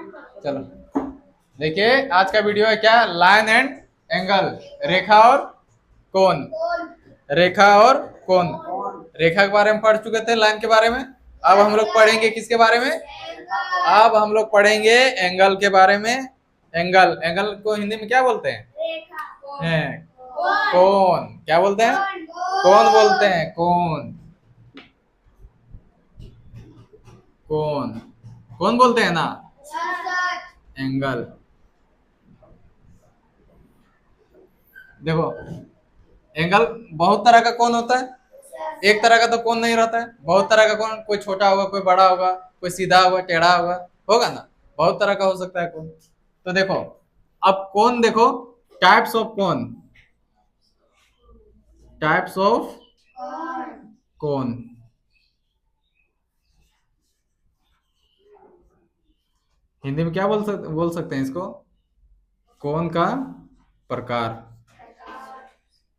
चलो देखिए, आज का वीडियो है क्या, लाइन एंड एंगल, रेखा और कोण। रेखा और कोण, रेखा के बारे में पढ़ चुके थे, लाइन के बारे में। अब हम लोग पढ़ेंगे किसके बारे में, अब हम लोग पढ़ेंगे एंगल के बारे में। एंगल, एंगल को हिंदी में क्या बोलते हैं? कोण। क्या बोलते हैं? कोण बोलते हैं, कोण। कोण, कोण बोलते हैं ना, एंगल। देखो, एंगल बहुत तरह का कोण होता है, एक तरह का तो कोण नहीं रहता है। बहुत तरह का कोण, कोई छोटा होगा, कोई बड़ा होगा, कोई सीधा होगा, टेढ़ा होगा, होगा ना, बहुत तरह का हो सकता है कोण। तो देखो, अब कोण देखो, टाइप्स ऑफ कोण, टाइप्स ऑफ कोण। हिंदी में क्या बोल सकते हैं इसको? कोण का प्रकार,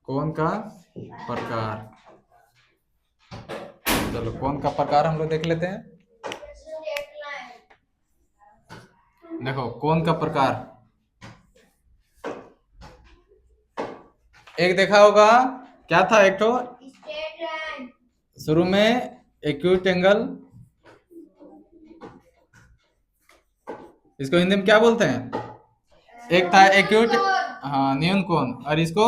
कोण का प्रकार। चलो कोण का प्रकार हम लोग देख लेते हैं। देखो कोण का प्रकार, एक देखा होगा, क्या था, एक तो शुरू में एक्यूट एंगल, इसको हिंदी में क्या बोलते हैं? एक था एक्यूट, हाँ, न्यून कोण। और इसको,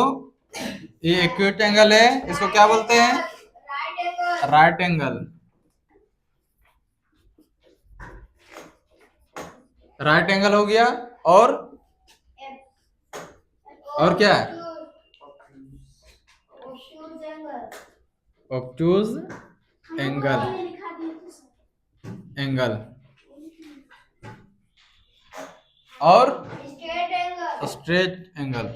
ये एक्यूट एंगल है, इसको क्या बोलते हैं? Right angle. राइट एंगल हो गया। और क्या है? ऑब्टूज एंगल, एंगल। और स्ट्रेट एंगल,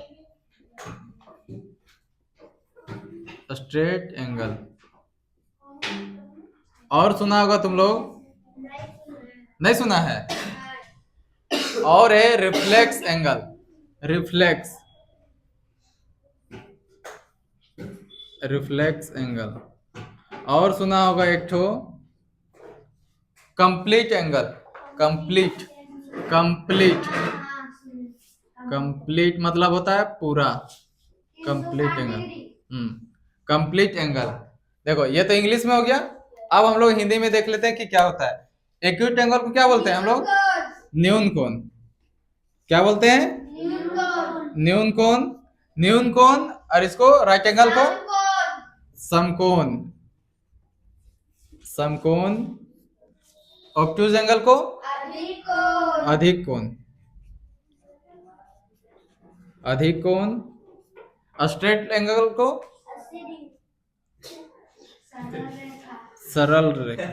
स्ट्रेट एंगल। और सुना होगा तुम लोग, नहीं सुना है? और है reflex angle, reflex, reflex angle. और सुना होगा एक ठो complete angle, complete, complete, complete मतलब होता है पूरा, कंप्लीट एंगल। Complete angle. देखो ये तो इंग्लिश में हो गया, अब हम लोग हिंदी में देख लेते हैं कि क्या होता है। एक्यूट एंगल को क्या बोलते हैं हम लोग? न्यून कोण। क्या बोलते हैं? न्यून कोण, न्यून कोण। और इसको राइट एंगल को समकोण, समकोण। ऑब्टूज एंगल को अधिक कोण, अधिक कोण। स्ट्रेट एंगल को सरल रेखा,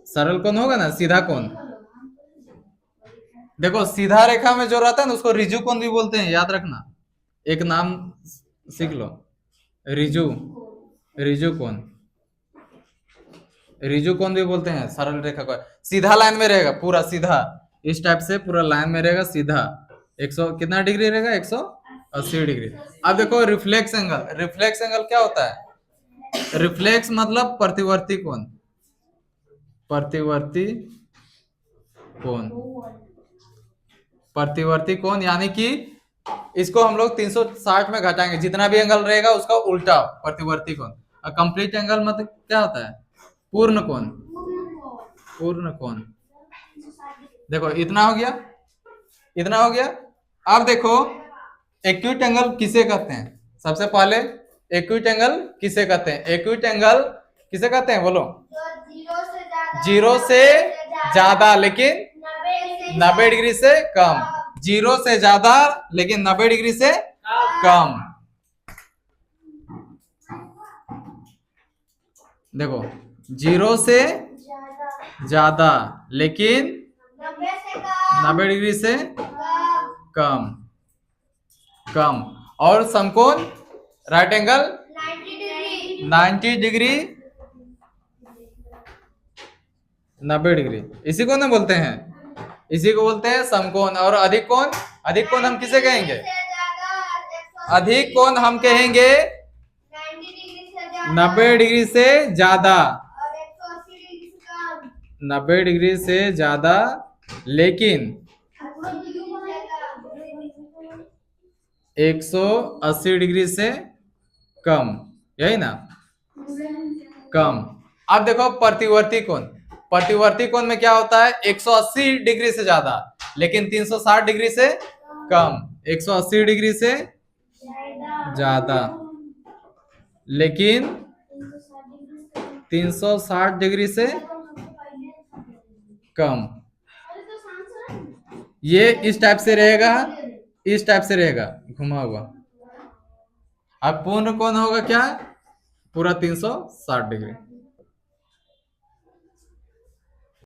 सरल कोण होगा ना, सीधा कोण। देखो सीधा रेखा में जो रहता है ना, उसको रिजु कोण भी बोलते हैं, याद रखना, एक नाम सीख लो, रिजु, रिजु कोण, रिजु कोण भी बोलते हैं सरल रेखा को। सीधा लाइन में रहेगा, पूरा सीधा, इस टाइप से पूरा लाइन में रहेगा सीधा। 100 कितना डिग्री रहेगा? 180 डिग्री। अब देखो रिफ्लेक्स एंगल, रिफ्लेक्स एंगल क्या होता है? रिफ्लेक्स मतलब प्रतिवर्ती कोण, प्रतिवर्ती कोण, प्रतिवर्ती कोण। यानी कि इसको हम लोग 360 में घटाएंगे, जितना भी एंगल रहेगा उसका उल्टा, प्रतिवर्ती कोण। और कंप्लीट एंगल मतलब क्या होता है? पूर्ण कोण, पूर्ण कोण। देखो इतना हो गया, इतना हो गया। अब देखो एक्यूट एंगल किसे कहते हैं? सबसे पहले एक्यूट एंगल किसे कहते हैं? एक्यूट एंगल किसे कहते हैं बोलो? जीरो से ज्यादा लेकिन 90 डिग्री से कम, जीरो से ज्यादा लेकिन 90 डिग्री से कम। देखो जीरो से ज्यादा लेकिन 90 डिग्री से कम, कम। और समकोण राइट एंगल 90 डिग्री, 90 डिग्री, इसी को ना बोलते हैं, इसी को बोलते हैं समकोण। और अधिक कोण, अधिक कोण हम किसे कहेंगे? अधिक कोण हम कहेंगे 90 डिग्री से ज्यादा 90 डिग्री से ज्यादा, लेकिन 180 डिग्री से कम, यही ना, कम। अब देखो प्रतिवर्ती कोण, प्रतिवर्ती कोण में क्या होता है, 180 डिग्री से ज्यादा लेकिन 360 डिग्री से कम, 180 डिग्री से ज्यादा लेकिन 360 डिग्री से कम। ये इस टाइप से रहेगा, इस टाइप से रहेगा घुमा हुआ। अब पूर्ण कोण होगा क्या, पूरा 360 डिग्री।